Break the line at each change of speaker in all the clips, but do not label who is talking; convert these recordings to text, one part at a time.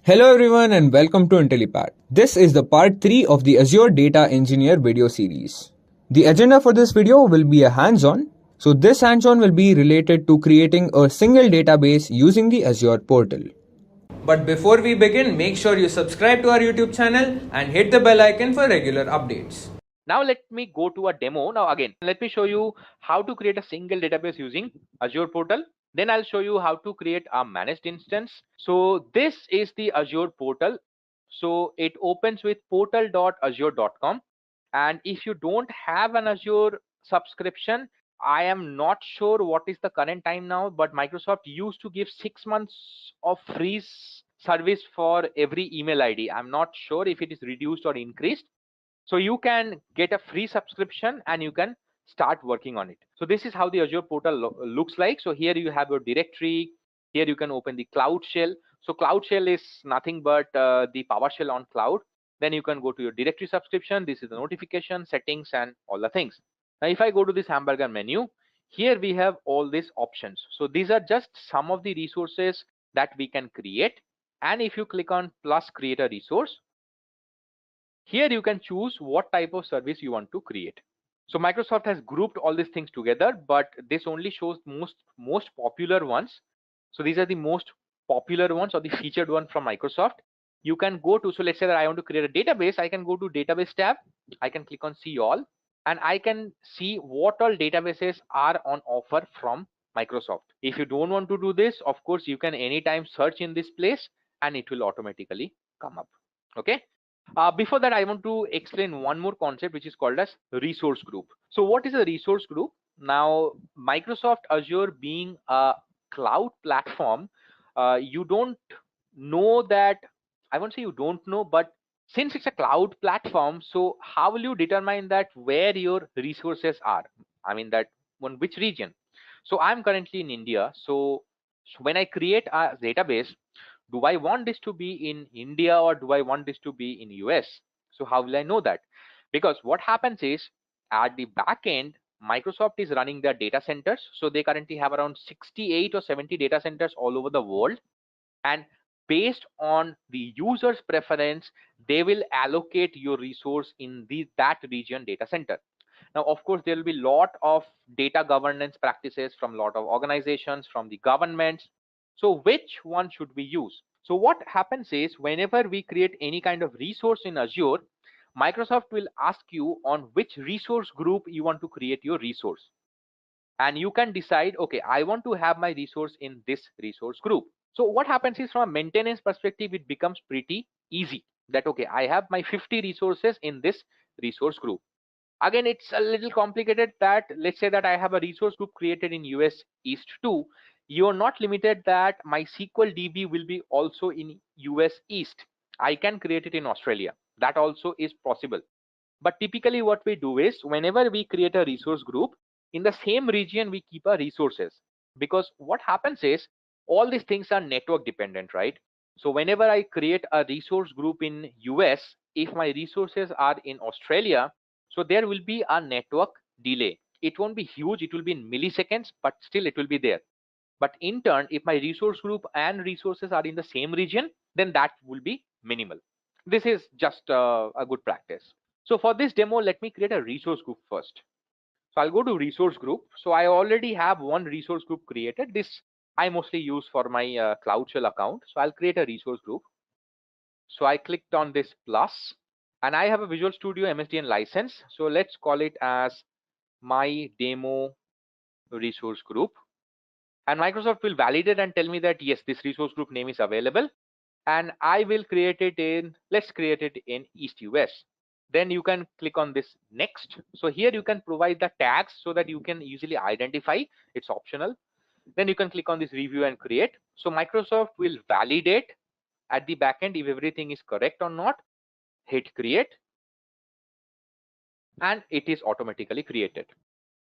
Hello everyone and welcome to Intellipaat. This is the part 3 of the Azure Data Engineer video series. The agenda for this video will be a hands-on. So this hands-on will be related to creating a single database using the Azure portal. But before we begin, make sure you subscribe to our YouTube channel and hit the bell icon for regular updates.
Now let me go to a demo. Now again, let me show you how to create a single database using Azure portal. Then I'll show you how to create a managed instance. So this is the Azure portal. So it opens with portal.azure.com. And if you don't have an Azure subscription, I am not sure what is the current time now, but Microsoft used to give 6 months of free service for every email ID. I'm not sure if it is reduced or increased. So you can get a free subscription and you can start working on it. So this is how the Azure portal looks like. So here you have your directory. Here you can open the Cloud Shell. So Cloud Shell is nothing but the PowerShell on cloud. Then you can go to your directory subscription. This is the notification, settings, and all the things. Now, if I go to this hamburger menu, here we have all these options. So these are just some of the resources that we can create. And if you click on plus create a resource, here you can choose what type of service you want to create. So Microsoft has grouped all these things together, but this only shows most popular ones. So these are the most popular ones or the featured one from Microsoft. You can go to, so let's say that I want to create a database, I can go to database tab, I can click on see all, and I can see what all databases are on offer from Microsoft. If you don't want to do this, of course, you can anytime search in this place and it will automatically come up. Okay. Before that, I want to explain one more concept, which is called as resource group. So what is a resource group? Now, Microsoft Azure being a cloud platform, you don't know that, I won't say you don't know, but since it's a cloud platform, so how will you determine that where your resources are? I mean that on which region? So I'm currently in India. So when I create a database, do I want this to be in India or do I want this to be in US? So how will I know that? Because what happens is at the back end, Microsoft is running their data centers. So they currently have around 68 or 70 data centers all over the world. And based on the user's preference, they will allocate your resource in that region data center. Now, of course, there will be a lot of data governance practices from a lot of organizations, from the governments. So which one should we use? So what happens is whenever we create any kind of resource in Azure, Microsoft will ask you on which resource group you want to create your resource. And you can decide, okay, I want to have my resource in this resource group. So what happens is from a maintenance perspective, it becomes pretty easy that, okay, I have my 50 resources in this resource group. Again, it's a little complicated that let's say that I have a resource group created in US East 2. You're not limited that my SQL DB will be also in US East. I can create it in Australia. That also is possible. But typically what we do is whenever we create a resource group, in the same region, we keep our resources. Because what happens is all these things are network dependent, right? So whenever I create a resource group in US, if my resources are in Australia, so there will be a network delay. It won't be huge, it will be in milliseconds, but still it will be there. But in turn, if my resource group and resources are in the same region, then that will be minimal. This is just a good practice. So for this demo, let me create a resource group first. So I'll go to resource group. So I already have one resource group created. This I mostly use for my Cloud Shell account. So I'll create a resource group. So I clicked on this plus, and I have a Visual Studio MSDN license. So let's call it as my demo resource group. And Microsoft will validate and tell me that yes, this resource group name is available. And I will create it in, let's create it in East US. Then you can click on this next. So here you can provide the tags so that you can easily identify. It's optional. Then you can click on this review and create. So Microsoft will validate at the backend if everything is correct or not. Hit create, and it is automatically created.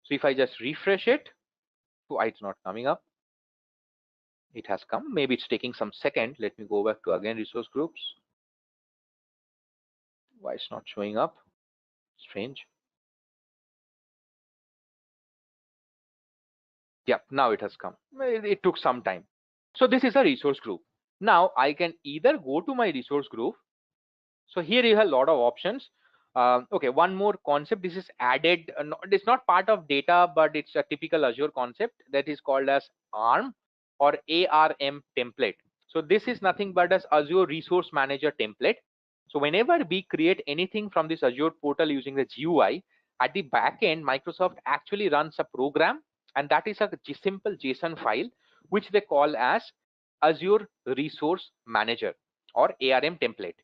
So if I just refresh it, why it's not coming up? It has come. Maybe it's taking some second. Let me go back to again resource groups. Why it's not showing up? Strange. Yeah, now it has come. It took some time. So this is a resource group. Now I can either go to my resource group. So here you have a lot of options. Okay, one more concept. This is added. It's not part of data, but it's a typical Azure concept that is called as ARM or ARM template. So this is nothing but as Azure Resource Manager template. So whenever we create anything from this Azure portal using the GUI, at the back end, Microsoft actually runs a program, and that is a simple JSON file, which they call as Azure Resource Manager or ARM template.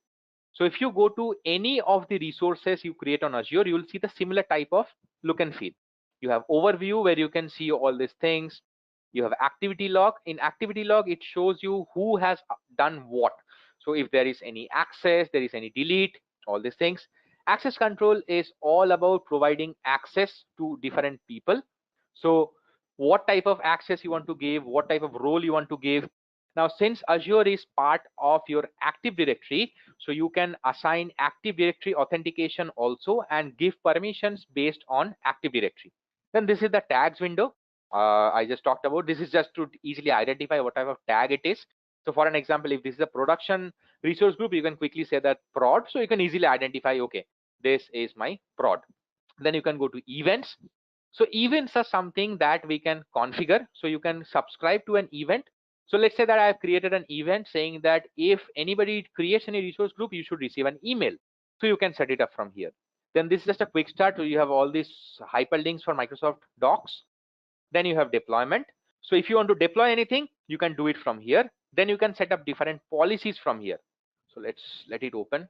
So if you go to any of the resources you create on Azure, you will see the similar type of look and feel. You have overview where you can see all these things. You have activity log. In activity log, it shows you who has done what. So if there is any access, there is any delete, all these things. Access control is all about providing access to different people. So what type of access you want to give, what type of role you want to give. Now, since Azure is part of your Active Directory, so you can assign Active Directory authentication also and give permissions based on Active Directory. Then this is the tags window. I just talked about. This is just to easily identify what type of tag it is. So for an example, if this is a production resource group, you can quickly say that prod. So you can easily identify, okay, this is my prod. Then you can go to events. So events are something that we can configure. So you can subscribe to an event. So let's say that I have created an event saying that if anybody creates any resource group, you should receive an email. So you can set it up from here. Then this is just a quick start. So you have all these hyperlinks for Microsoft Docs. Then you have deployment. So if you want to deploy anything, you can do it from here. Then you can set up different policies from here. So let's let it open.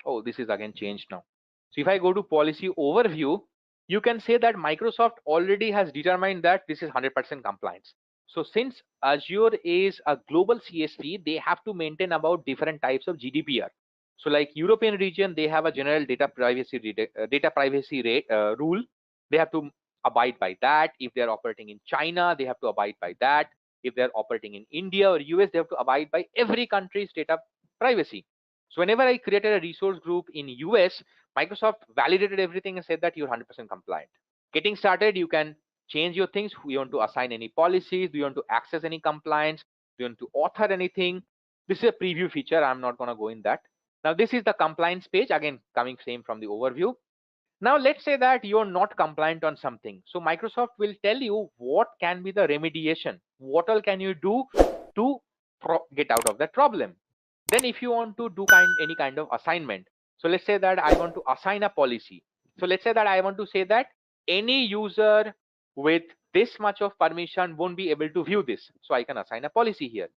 Oh, this is again changed now. So if I go to policy overview, you can say that Microsoft already has determined that this is 100% compliance. So since Azure is a global CSP, they have to maintain about different types of GDPR. So like European region, they have a general data privacy rule. They have to abide by that. If they're operating in China, they have to abide by that. If they're operating in India or US, they have to abide by every country's data privacy. So whenever I created a resource group in US, Microsoft validated everything and said that you're 100% compliant. Getting started, you can change your things. Do you want to assign any policies? Do you want to access any compliance? Do you want to author anything? This is a preview feature. I'm not going to go in that. Now, this is the compliance page, again, coming same from the overview. Now, let's say that you're not compliant on something. So Microsoft will tell you what can be the remediation. What all can you do to get out of that problem? Then if you want to do any kind of assignment, so let's say that I want to assign a policy. So let's say that I want to say that any user with this much of permission won't be able to view this. So I can assign a policy here,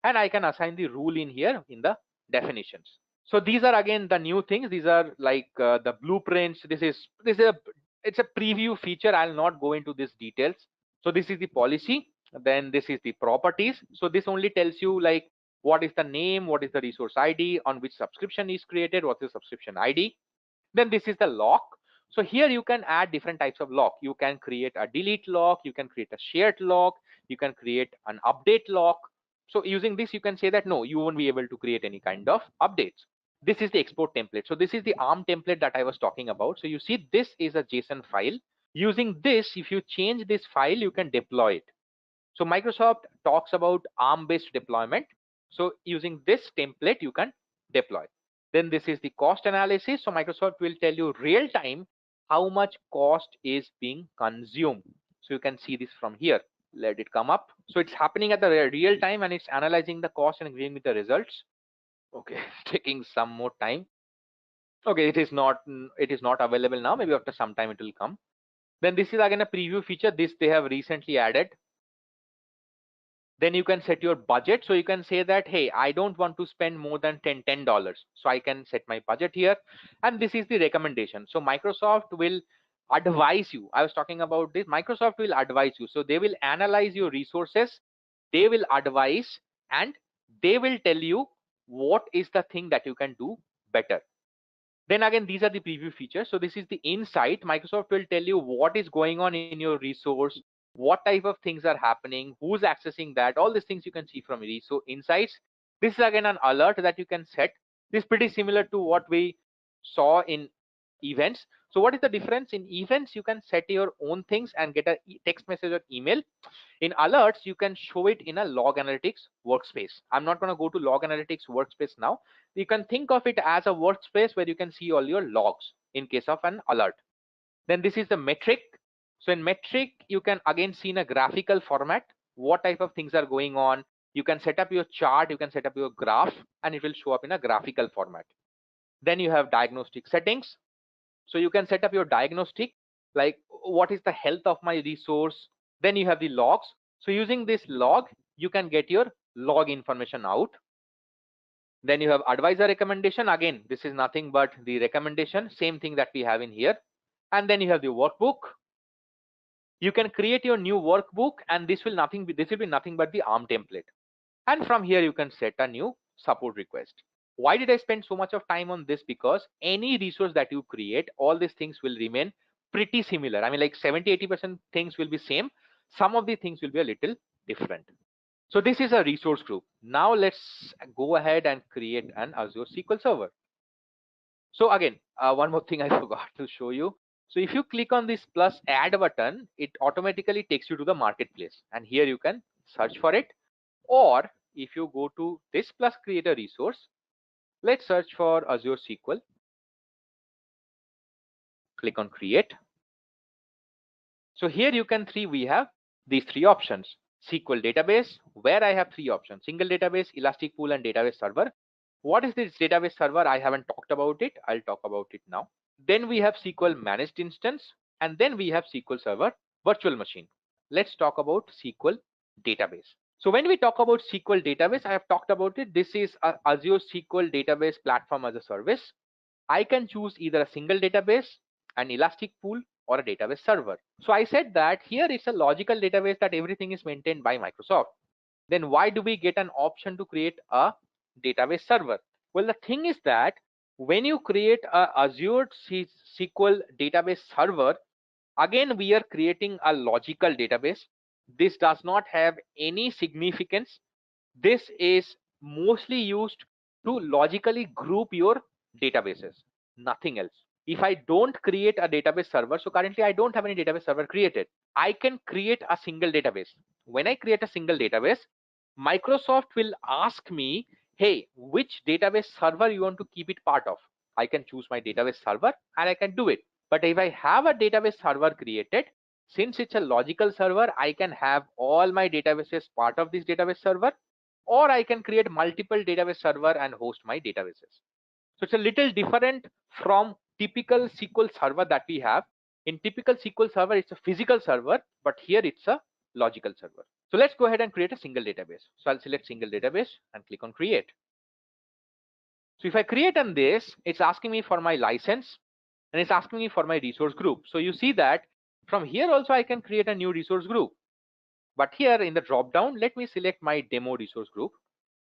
and I can assign the rule in here in the definitions. So these are again the new things. These are like the blueprints. It's a preview feature. I'll not go into these details. So this is the policy. Then this is the properties. So this only tells you like what is the name, what is the resource ID, on which subscription is created, what is the subscription ID. Then this is the lock. So here you can add different types of lock. You can create a delete lock, you can create a shared lock, you can create an update lock. So using this, you can say that no, you won't be able to create any kind of updates. This is the export template. So this is the ARM template that I was talking about. So you see, this is a JSON file. Using this, if you change this file, you can deploy it. So Microsoft talks about ARM-based deployment. So using this template, you can deploy. Then this is the cost analysis. So Microsoft will tell you real time how much cost is being consumed. So you can see this from here. Let it come up. So it's happening at the real time and it's analyzing the cost and giving me the results. Okay, taking some more time. Okay, it is not available now. Maybe after some time it will come. Then this is again a preview feature. This they have recently added. Then you can set your budget. So you can say that, hey, I don't want to spend more than $10. So I can set my budget here. And this is the recommendation. So Microsoft will advise you. I was talking about this. Microsoft will advise you. So they will analyze your resources. They will advise and they will tell you what is the thing that you can do better. Then again, these are the preview features. So this is the insight. Microsoft will tell you what is going on in your resource, what type of things are happening, who's accessing that, all these things you can see from resource insights. This is again an alert that you can set. This is pretty similar to what we saw in events. So what is the difference? In events, you can set your own things and get a text message or email. In alerts, you can show it in a log analytics workspace. I'm not going to go to log analytics workspace now. You can think of it as a workspace where you can see all your logs in case of an alert. Then this is the metric. So in metric, you can again see in a graphical format what type of things are going on. You can set up your chart, you can set up your graph, and it will show up in a graphical format. Then you have diagnostic settings. So you can set up your diagnostic, like what is the health of my resource. Then you have the logs. So using this log, you can get your log information out. Then you have advisor recommendation. Again, this is nothing but the recommendation, same thing that we have in here. And then you have the workbook. You can create your new workbook, and this will be nothing but the ARM template. And from here you can set a new support request. Why did I spend so much of time on this? Because any resource that you create, all these things will remain pretty similar. I mean, like 70-80% things will be same. Some of the things will be a little different. So this is a resource group. Now let's go ahead and create an Azure SQL Server. So again, one more thing I forgot to show you. So if you click on this plus add button, it automatically takes you to the marketplace, and here you can search for it. Or if you go to this plus create a resource, let's search for Azure SQL. Click on create. So here you can see we have these three options. SQL database, where I have three options: single database, elastic pool, and database server. What is this database server? I haven't talked about it. I'll talk about it now. Then we have SQL managed instance, and then we have SQL Server virtual machine. Let's talk about SQL database. So when we talk about SQL database, I have talked about it. This is a Azure SQL database platform as a service. I can choose either a single database, an elastic pool, or a database server. So I said that here it's a logical database that everything is maintained by Microsoft. Then why do we get an option to create a database server? Well, the thing is that when you create a Azure SQL database server, again we are creating a logical database. This does not have any significance. This is mostly used to logically group your databases, nothing else. If I don't create a database server, so currently I don't have any database server created, I can create a single database. When I create a single database, Microsoft will ask me, hey, which database server you want to keep it part of? I can choose my database server and I can do it. But if I have a database server created, since it's a logical server, I can have all my databases part of this database server, or I can create multiple database server and host my databases. So it's a little different from typical SQL server that we have. In typical SQL server, it's a physical server, but here it's a logical server. So let's go ahead and create a single database. So I'll select single database and click on create. So if I create on this, it's asking me for my license and it's asking me for my resource group. So you see that from here also I can create a new resource group. But here in the drop down, let me select my demo resource group.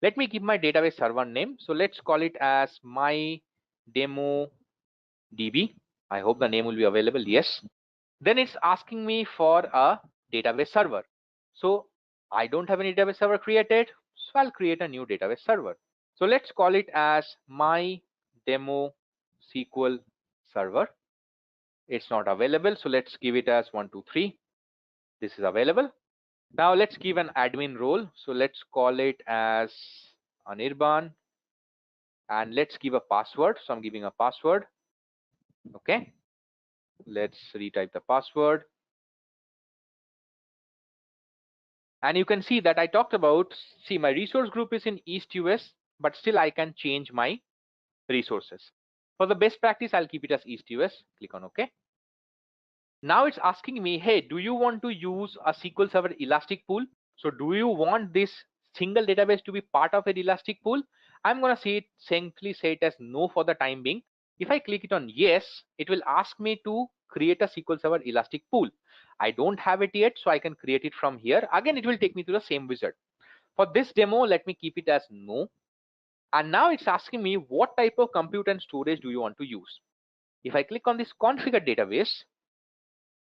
Let me give my database server name. So let's call it as my demo DB. I hope the name will be available. Yes. Then it's asking me for a database server. So I don't have any database server created. So I'll create a new database server. So let's call it as my demo SQL server. It's not available. So let's give it as 123. This is available. Now let's give an admin role. So let's call it as Anirban. And let's give a password. So I'm giving a password. Okay. Let's retype the password. And you can see that I talked about, see, my resource group is in East US, but still I can change my resources. For the best practice, I'll keep it as East US. Click on OK. Now it's asking me, hey, do you want to use a SQL Server Elastic Pool? So do you want this single database to be part of an Elastic Pool? I'm going to simply say it as no for the time being. If I click it on yes, it will ask me to create a SQL Server Elastic Pool. I don't have it yet, so I can create it from here. Again, it will take me to the same wizard. For this demo, let me keep it as no. And now it's asking me what type of compute and storage do you want to use. If I click on this configure database,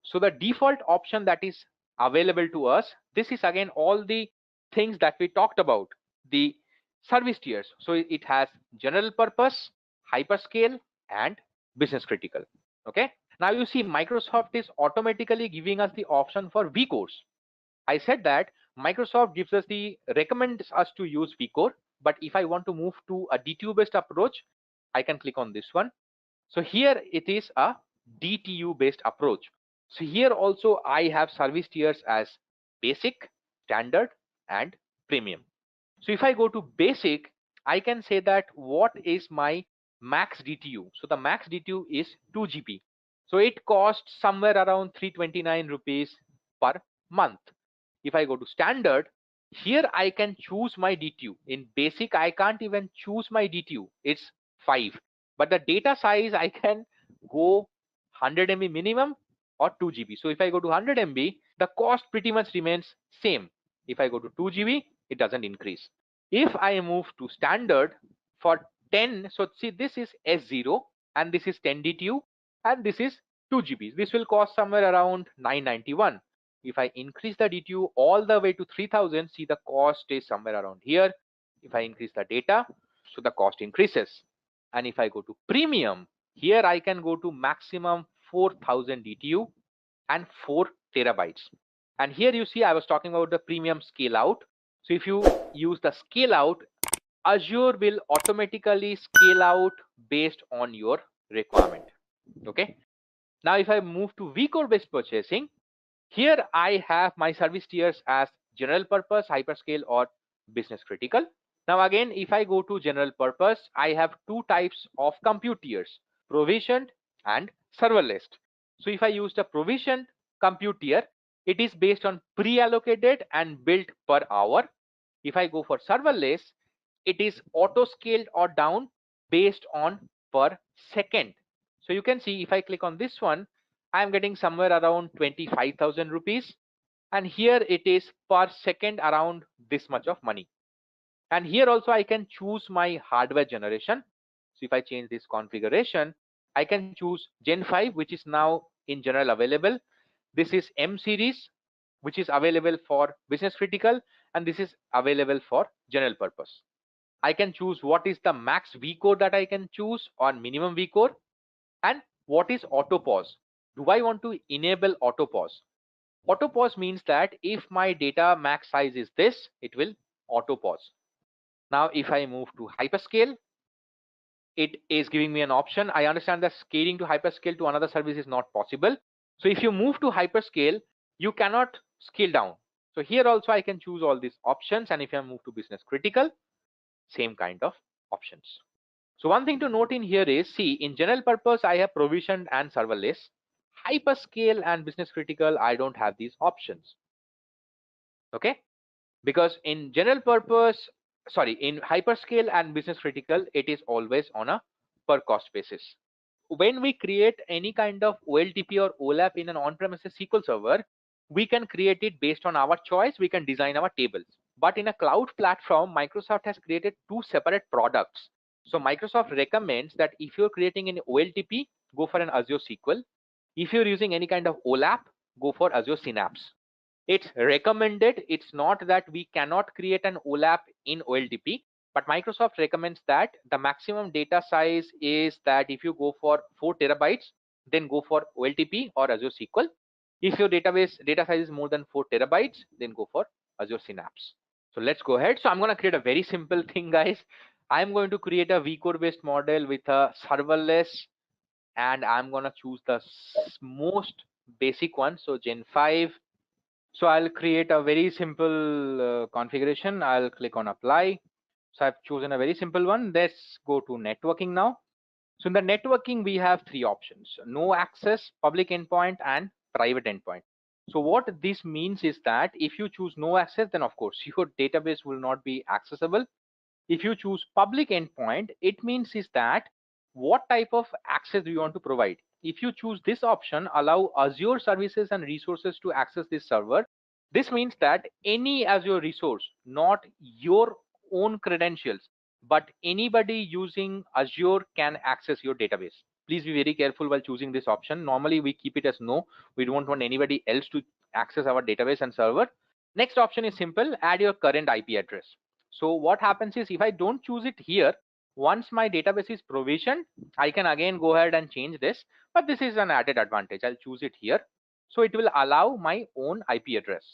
so the default option that is available to us, this is again all the things that we talked about, the service tiers. So it has general purpose, hyperscale, and business critical. Okay, now you see Microsoft is automatically giving us the option for vCores. I said that Microsoft gives us recommends us to use vCore, but if I want to move to a DTU based approach, I can click on this one. So here it is a DTU based approach. So here also I have service tiers as basic, standard, and premium. So if I go to basic, I can say that what is my max DTU. So the max DTU is 2 GB. So it costs somewhere around 329 rupees per month. If I go to standard, here I can choose my DTU. In basic, I can't even choose my DTU. It's 5. But the data size, I can go 100 MB minimum or 2 GB. So if I go to 100 MB, the cost pretty much remains same. If I go to 2 GB, it doesn't increase. If I move to standard for 10, so see this is S0 and this is 10 DTU and this is 2 GB. This will cost somewhere around 991. If I increase the DTU all the way to 3000, see the cost is somewhere around here. If I increase the data, so the cost increases. And if I go to premium, here I can go to maximum 4000 DTU and 4 terabytes. And here you see I was talking about the premium scale out. So if you use the scale out, Azure will automatically scale out based on your requirement. Okay. Now if I move to vCore based purchasing, here I have my service tiers as general purpose, hyperscale, or business critical. Now again, if I go to general purpose, I have two types of compute tiers, provisioned and serverless. So if I use the provisioned compute tier, it is based on pre-allocated and built per hour. If I go for serverless, it is auto scaled or down based on per second. So you can see if I click on this one, I'm getting somewhere around 25,000 rupees. And here it is per second around this much of money. And here also I can choose my hardware generation. So if I change this configuration, I can choose Gen 5, which is now in general available. This is M series, which is available for business critical, and this is available for general purpose. I can choose what is the max vCore that I can choose or minimum vCore, and what is auto pause. Do I want to enable auto pause? Auto pause means that if my data max size is this, it will auto pause. Now if I move to hyperscale, it is giving me an option. I understand that scaling to hyperscale to another service is not possible. So if you move to hyperscale, you cannot scale down. So here also I can choose all these options, and if I move to business critical, same kind of options. So one thing to note in here is, see, in general purpose I have provisioned and serverless. Hyperscale and business critical, I don't have these options. Okay, because in general purpose, sorry, in hyperscale and business critical, it is always on a per cost basis. When we create any kind of OLTP or OLAP in an on-premises SQL server, we can create it based on our choice. We can design our tables. But in a cloud platform, Microsoft has created two separate products. So Microsoft recommends that if you're creating an OLTP, go for an Azure SQL. If you're using any kind of OLAP, go for Azure Synapse. It's recommended. It's not that we cannot create an OLAP in OLTP, but Microsoft recommends that the maximum data size is that if you go for 4 terabytes, then go for OLTP or Azure SQL. If your database data size is more than 4 terabytes, then go for Azure Synapse. So let's go ahead. So I'm going to create a very simple thing, guys. I'm going to create a vCore based model with a serverless, and I'm going to choose the most basic one. So Gen 5. So I'll create a very simple configuration. I'll click on apply. So I've chosen a very simple one. Let's go to networking now. So in the networking, we have three options: no access, public endpoint, and private endpoint. So what this means is that if you choose no access, then of course your database will not be accessible. If you choose public endpoint, it means is that what type of access do you want to provide. If you choose this option, allow Azure services and resources to access this server, this means that any Azure resource, not your own credentials, but anybody using Azure can access your database. Please be very careful while choosing this option. Normally we keep it as no. We don't want anybody else to access our database and server. Next option is simple: add your current IP address. So what happens is, if I don't choose it here, Once my database is provisioned, I can again go ahead and change this, but this is an added advantage. I'll choose it here. So it will allow my own IP address.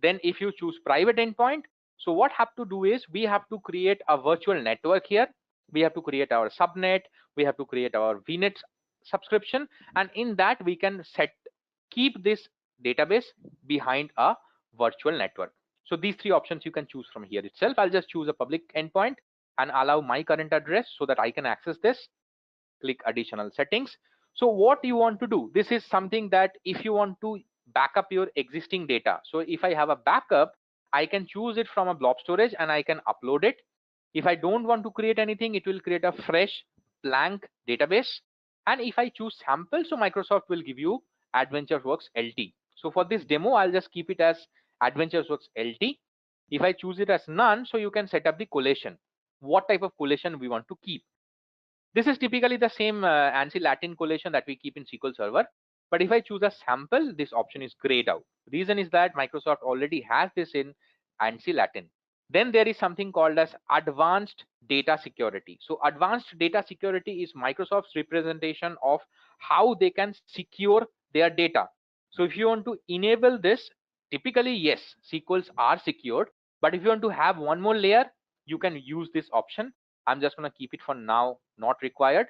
Then if you choose private endpoint, so what have to do is we have to create a virtual network here. We have to create our subnet. We have to create our VNet subscription. And in that we can keep this database behind a virtual network. So these three options you can choose from here itself. I'll just choose a public endpoint and allow my current address so that I can access this. Click additional settings. So what you want to do, this is something that if you want to back up your existing data, so if I have a backup, I can choose it from a blob storage and I can upload it. If I don't want to create anything, it will create a fresh blank database. And if I choose sample, so Microsoft will give you AdventureWorks LT. So for this demo, I'll just keep it as AdventureWorks LT. If I choose it as none, so you can set up the collation, what type of collation we want to keep. This is typically the same ANSI Latin collation that we keep in SQL Server. But if I choose a sample, this option is grayed out. Reason is that Microsoft already has this in ANSI Latin. Then there is something called as advanced data security. So advanced data security is Microsoft's representation of how they can secure their data. So if you want to enable this, typically, yes, SQLs are secured. But if you want to have one more layer, you can use this option. I'm just going to keep it for now, not required.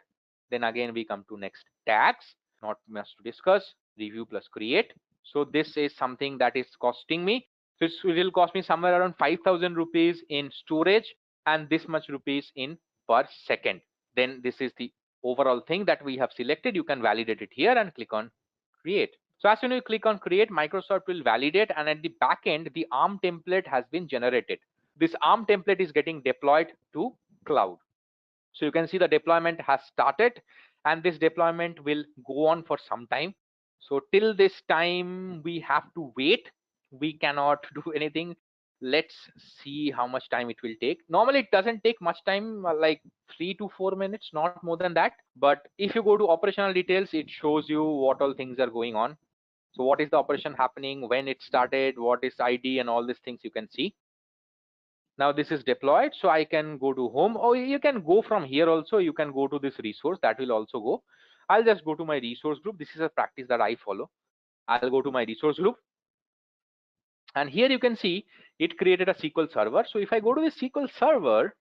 Then again, we come to next tags, not much to discuss, review plus create. So this is something that is costing me. So it will cost me somewhere around 5,000 rupees in storage and this much rupees in per second. Then this is the overall thing that we have selected. You can validate it here and click on create. So as soon as you click on create, Microsoft will validate, and at the back end, the ARM template has been generated. This ARM template is getting deployed to cloud. So you can see the deployment has started, and this deployment will go on for some time. So till this time we have to wait. We cannot do anything. Let's see how much time it will take. Normally it doesn't take much time, like 3 to 4 minutes, not more than that. But if you go to operational details, it shows you what all things are going on. So what is the operation happening, when it started, what is ID, and all these things you can see. Now this is deployed, so I can go to home, or you can go from here also. You can go to this resource, that will also go. I'll just go to my resource group. This is a practice that I follow. I'll go to my resource group, and here you can see it created a SQL server. So if I go to the SQL server,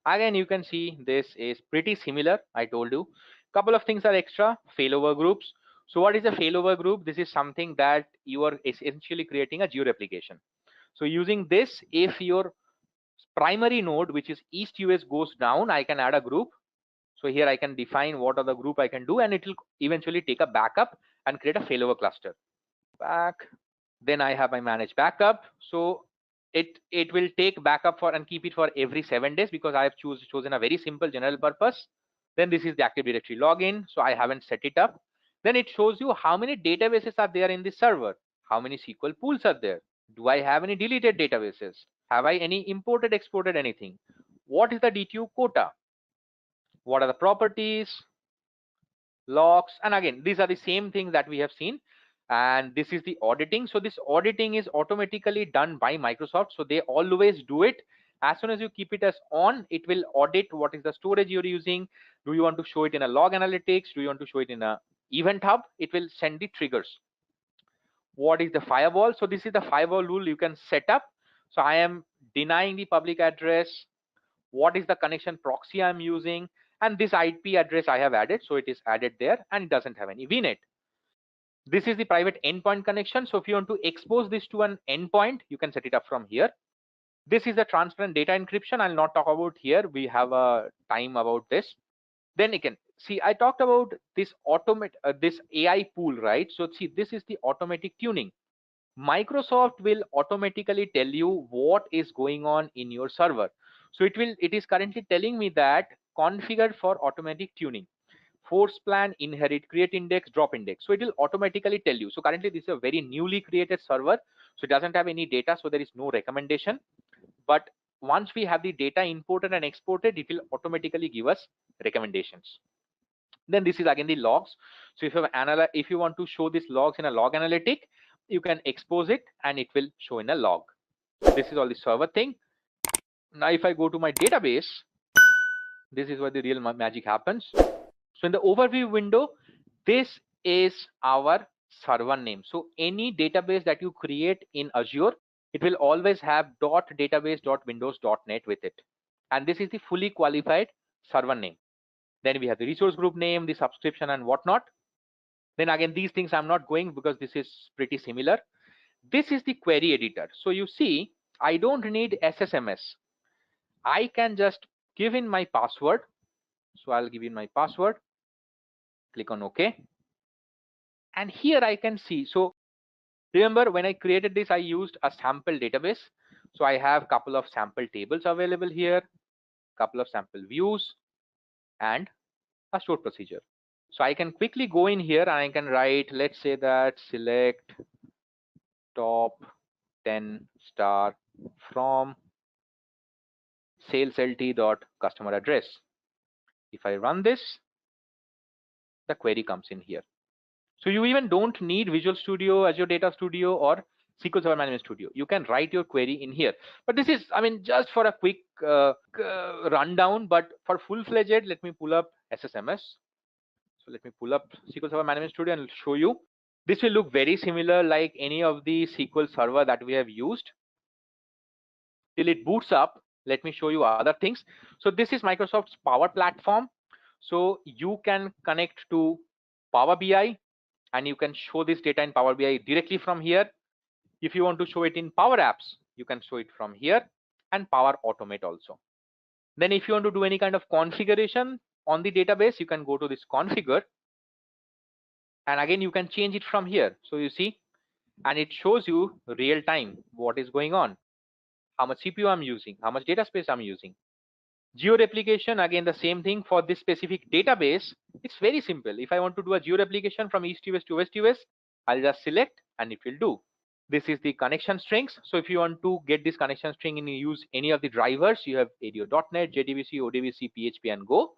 again you can see this is pretty similar. I told you couple of things are extra. Failover groups. So what is a failover group? This is something that you are essentially creating a geo replication. So using this, if your primary node, which is East US, goes down, I can add a group. So here I can define what are the group I can do, and it will eventually take a backup and create a failover cluster. Back. Then I have my manage backup. So it will take backup for and keep it for every 7 days, because I have chosen a very simple general purpose. Then this is the Active Directory login. So I haven't set it up. Then it shows you how many databases are there in this server, how many SQL pools are there. Do I have any deleted databases? Have I any imported, exported anything? What is the DTU quota? What are the properties, logs? And again, these are the same things that we have seen. And this is the auditing. So this auditing is automatically done by Microsoft. So they always do it. As soon as you keep it as on, it will audit what is the storage you're using. Do you want to show it in a log analytics? Do you want to show it in a event hub? It will send the triggers. What is the firewall? So this is the firewall rule you can set up. So I am denying the public address. What is the connection proxy I'm using? And this IP address I have added. So it is added there, and it doesn't have any VNet. This is the private endpoint connection. So if you want to expose this to an endpoint, you can set it up from here. This is the transparent data encryption. I'll not talk about here. We have a time about this. Then again, see, I talked about this this AI pool, right? So see, this is the automatic tuning. Microsoft will automatically tell you what is going on in your server. So it is currently telling me that configured for automatic tuning, force plan, inherit, create index, drop index. So it will automatically tell you. So currently this is a very newly created server, so it doesn't have any data, so there is no recommendation. But once we have the data imported and exported, it will automatically give us recommendations. Then this is again the logs. So if you want to show these logs in a log analytic, you can expose it and it will show in a log. This is all the server thing. Now if I go to my database, This is where the real magic happens. So in the overview window, this is our server name. So any database that you create in Azure, it will always have .database.windows.net with it. And this is the fully qualified server name. Then we have the resource group name, the subscription and whatnot. Then again, these things I'm not going because this is pretty similar. This is the query editor. So you see, I don't need SSMS. I can just give in my password. So I'll give in my password, click on OK. And here I can see, so remember when I created this, I used a sample database. So I have a couple of sample tables available here, couple of sample views and a stored procedure. So I can quickly go in here and I can write, let's say that select top 10 star from saleslt.customer address. If I run this, the query comes in here. So you even don't need Visual Studio, Azure Data Studio or SQL Server Management Studio. You can write your query in here. But this is, I mean, just for a quick rundown, but for full-fledged, let me pull up SSMS. So let me pull up SQL Server Management Studio and show you. This will look very similar like any of the SQL Server that we have used. Till it boots up, let me show you other things. So this is Microsoft's Power Platform. So you can connect to Power BI and you can show this data in Power BI directly from here. If you want to show it in Power Apps, you can show it from here, and Power Automate also. Then if you want to do any kind of configuration on the database, you can go to this configure, and again you can change it from here. So you see, and it shows you real time what is going on, how much CPU I'm using, how much data space I'm using. Geo replication, again the same thing for this specific database. It's very simple. If I want to do a geo replication from east to west to west to west, I'll just select and it will do. This is the connection strings. So if you want to get this connection string and you use any of the drivers, you have ADO.NET, JDBC, ODBC, PHP and Go.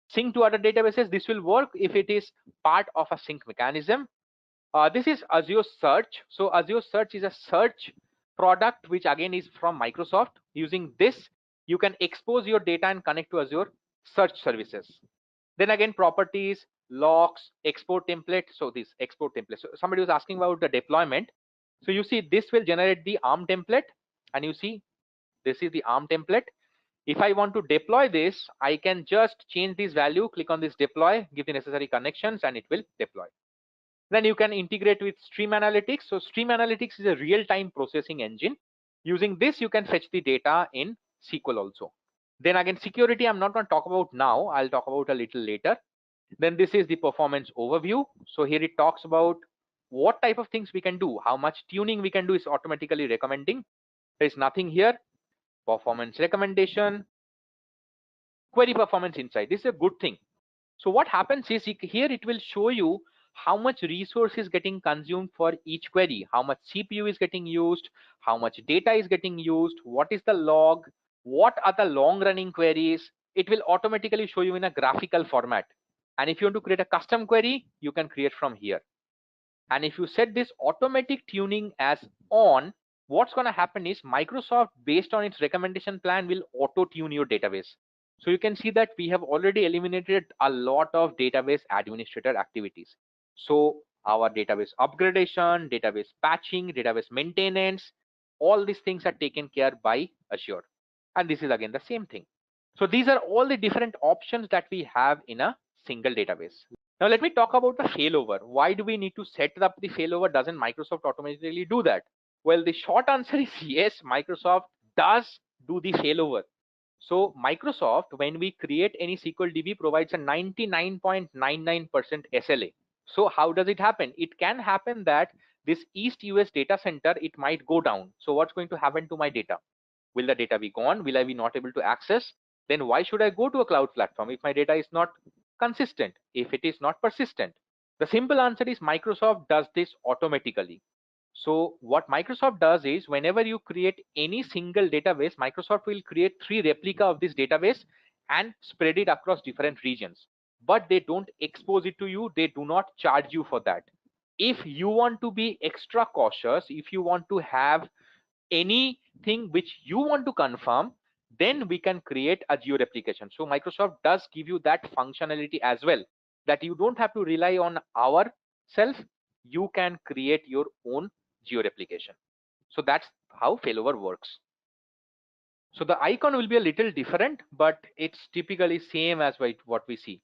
Sync to other databases, this will work if it is part of a sync mechanism. This is Azure Search. So Azure Search is a search product which again is from Microsoft. Using this, you can expose your data and connect to Azure search services. Then again, properties, logs, export template. So this export template. So somebody was asking about the deployment. So you see this will generate the ARM template, and you see this is the ARM template. If I want to deploy this, I can just change this value, click on this deploy, give the necessary connections, and it will deploy. Then you can integrate with Stream Analytics. So Stream Analytics is a real-time processing engine. Using this, you can fetch the data in SQL also. Then again, security, I'm not going to talk about now. I'll talk about a little later. Then this is the performance overview. So here it talks about what type of things we can do, how much tuning we can do is automatically recommending. There is nothing here. Performance recommendation, query performance insight. This is a good thing. So what happens is here it will show you how much resource is getting consumed for each query, how much CPU is getting used, how much data is getting used, what is the log, what are the long running queries. It will automatically show you in a graphical format. And if you want to create a custom query, you can create from here. And if you set this automatic tuning as on, what's going to happen is Microsoft, based on its recommendation plan, will auto tune your database. So you can see that we have already eliminated a lot of database administrator activities. So our database upgradation, database patching, database maintenance, all these things are taken care by Azure. And this is again the same thing. So these are all the different options that we have in a single database. Now let me talk about the failover. Why do we need to set up the failover? Doesn't Microsoft automatically do that? Well, the short answer is yes, Microsoft does do the failover. So Microsoft, when we create any SQL DB, provides a 99.99% SLA. So how does it happen? It can happen that this East US data center, it might go down. So what's going to happen to my data? Will the data be gone? Will I be not able to access? Then why should I go to a cloud platform if my data is not consistent, if it is not persistent? The simple answer is Microsoft does this automatically. So what Microsoft does is whenever you create any single database, Microsoft will create 3 replica of this database and spread it across different regions. But they don't expose it to you. They do not charge you for that. If you want to be extra cautious, if you want to have anything which you want to confirm, then we can create a geo replication. So Microsoft does give you that functionality as well, that you don't have to rely on ourself, you can create your own geo replication. So that's how failover works. So the icon will be a little different, but it's typically same as what we see.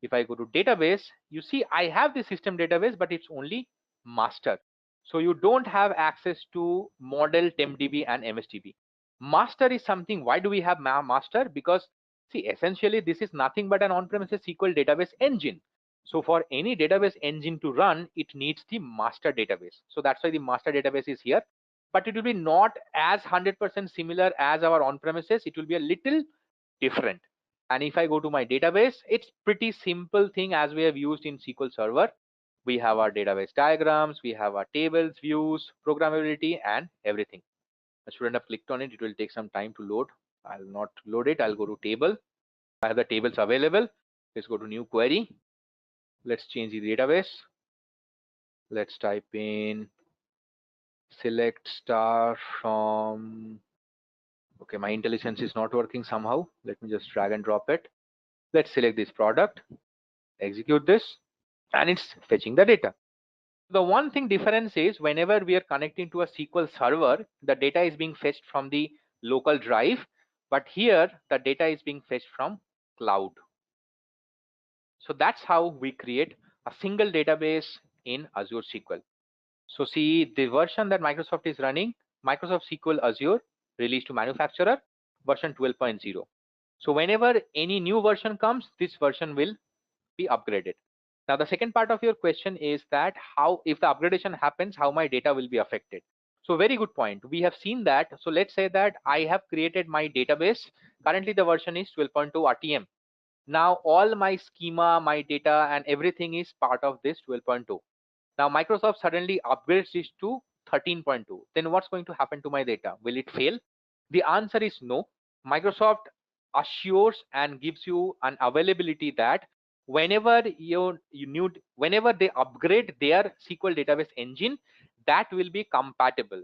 If I go to database, you see I have the system database, but it's only master. So you don't have access to model, tempdb and msdb. Master is something. Why do we have master? Because see, essentially this is nothing but an on-premises SQL database engine. So for any database engine to run, it needs the master database. So that's why the master database is here. But it will be not as 100% similar as our on-premises. It will be a little different. And if I go to my database, it's pretty simple thing as we have used in SQL Server. We have our database diagrams, we have our tables, views, programmability, and everything. I shouldn't have clicked on it. It will take some time to load. I'll not load it. I'll go to table. I have the tables available. Let's go to new query. Let's change the database. Let's type in select star from. Okay, my IntelliSense is not working somehow. Let me just drag and drop it. Let's select this product, execute this, and it's fetching the data. The one thing difference is whenever we are connecting to a SQL server, the data is being fetched from the local drive, but here the data is being fetched from cloud. So that's how we create a single database in Azure SQL. So see the version that Microsoft is running, Microsoft SQL Azure released to manufacturer version 12.0. So whenever any new version comes, this version will be upgraded. Now the second part of your question is that how, if the upgradation happens, how my data will be affected. So very good point. We have seen that. So let's say that I have created my database. Currently the version is 12.2 RTM. Now all my schema, my data and everything is part of this 12.2. Now Microsoft suddenly upgrades this to 13.2. Then what's going to happen to my data? Will it fail? The answer is no. Microsoft assures and gives you an availability that whenever whenever they upgrade their SQL database engine, that will be compatible.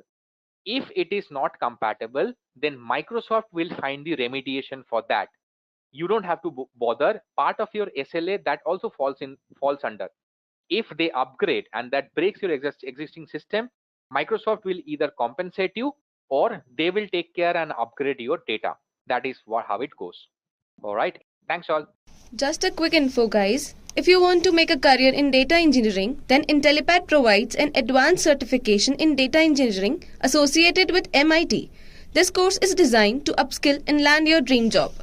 If it is not compatible, then Microsoft will find the remediation for that. You don't have to bother. Part of your SLA that also falls under. If they upgrade and that breaks your existing system, Microsoft will either compensate you or they will take care and upgrade your data. That is how it goes. All right. Thanks all.
Just a quick info, guys. If you want to make a career in data engineering, then Intellipaat provides an advanced certification in data engineering associated with MIT. This course is designed to upskill and land your dream job.